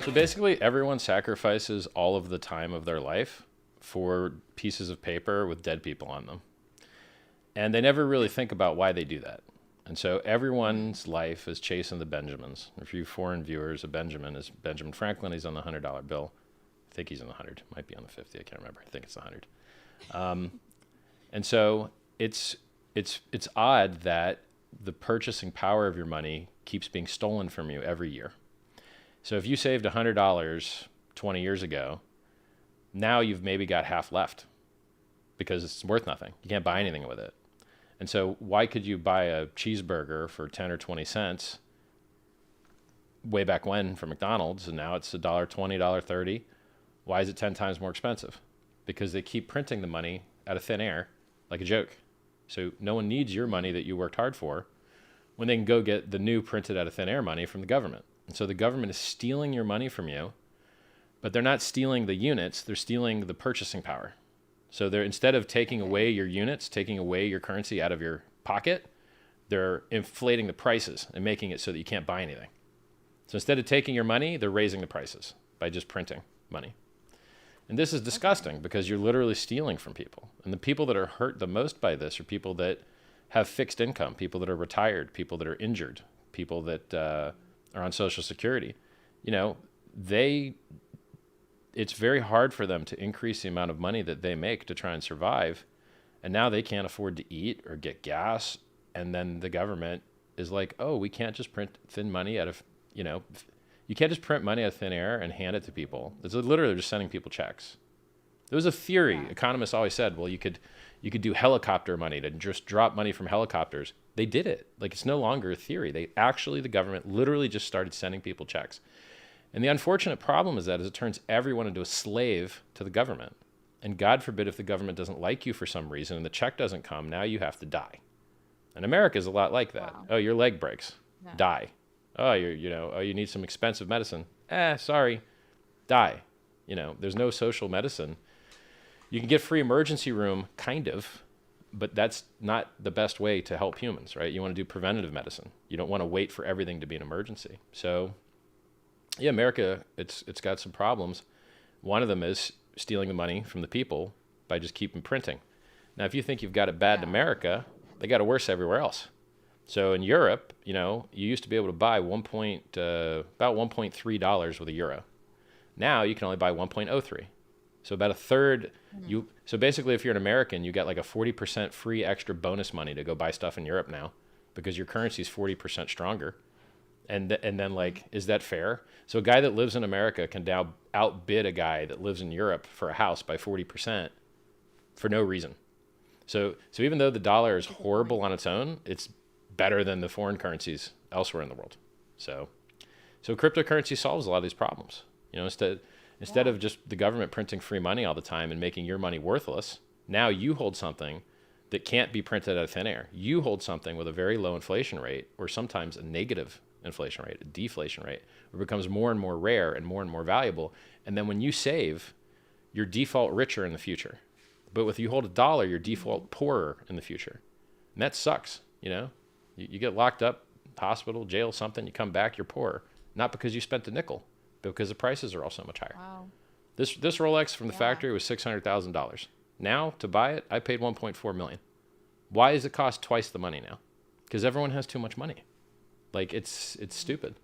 So basically, everyone sacrifices all of the time of their life for pieces of paper with dead people on them. And they never really think about why they do that. And so everyone's life is chasing the Benjamins. For you foreign viewers, a Benjamin is Benjamin Franklin. He's on the $100 bill. I think he's on the 100. Might be on the 50. I can't remember. I think it's the 100. And so it's odd that the purchasing power of your money keeps being stolen from you every year. So if you saved $100 20 years ago, now you've maybe got half left because it's worth nothing. You can't buy anything with it. And so why could you buy a cheeseburger for 10 or 20 cents way back when from McDonald's, and now it's $1.20, $1.30? Why is it 10 times more expensive? Because they keep printing the money out of thin air like a joke. So no one needs your money that you worked hard for when they can go get the new printed out of thin air money from the government. And so the government is stealing your money from you, but they're not stealing the units, they're stealing the purchasing power. So they're, instead of taking away your units, taking away your currency out of your pocket, they're inflating the prices and making it so that you can't buy anything. So instead of taking your money, they're raising the prices by just printing money. And this is disgusting because you're literally stealing from people. And the people that are hurt the most by this are people that have fixed income, people that are retired, people that are injured, people that are on Social Security. You know, it's very hard for them to increase the amount of money that they make to try and survive. And now they can't afford to eat or get gas. And then the government is like, oh, we can't just print thin money out of, you can't just print money out of thin air and hand it to people. It's literally just sending people checks. There was a theory. Yeah. Economists always said, well, you could do helicopter money to just drop money from helicopters. They did it. Like, it's no longer a theory. The government literally just started sending people checks. And the unfortunate problem is that it turns everyone into a slave to the government. And God forbid if the government doesn't like you for some reason and the check doesn't come, now you have to die. And America is a lot like that. Wow. Oh, your leg breaks. No. Die. Oh, you need some expensive medicine. Sorry. Die. There's no social medicine. You can get free emergency room, kind of, but that's not the best way to help humans, right? You want to do preventative medicine. You don't want to wait for everything to be an emergency. So, yeah, America, it's got some problems. One of them is stealing the money from the people by just keeping printing. Now, if you think you've got it bad in America, they got it worse everywhere else. So in Europe, you used to be able to buy about $1.3 with a euro. Now you can only buy 1.03. So about a third. So basically, if you're an American, you get like a 40% free extra bonus money to go buy stuff in Europe now because your currency is 40% stronger. And then, like, is that fair? So a guy that lives in America can now outbid a guy that lives in Europe for a house by 40% for no reason. So even though the dollar is horrible on its own, it's better than the foreign currencies elsewhere in the world. So cryptocurrency solves a lot of these problems. Instead of just the government printing free money all the time and making your money worthless, now you hold something that can't be printed out of thin air. You hold something with a very low inflation rate, or sometimes a negative inflation rate, a deflation rate, where it becomes more and more rare and more valuable. And then when you save, you're default richer in the future. But if you hold a dollar, you're default poorer in the future. And that sucks, You get locked up, hospital, jail, something, you come back, you're poorer. Not because you spent a nickel, but because the prices are all so much higher. Wow. This Rolex from the factory was $600,000. Now, to buy it, I paid $1.4 million. Why does it cost twice the money now? Because everyone has too much money. Like, it's stupid.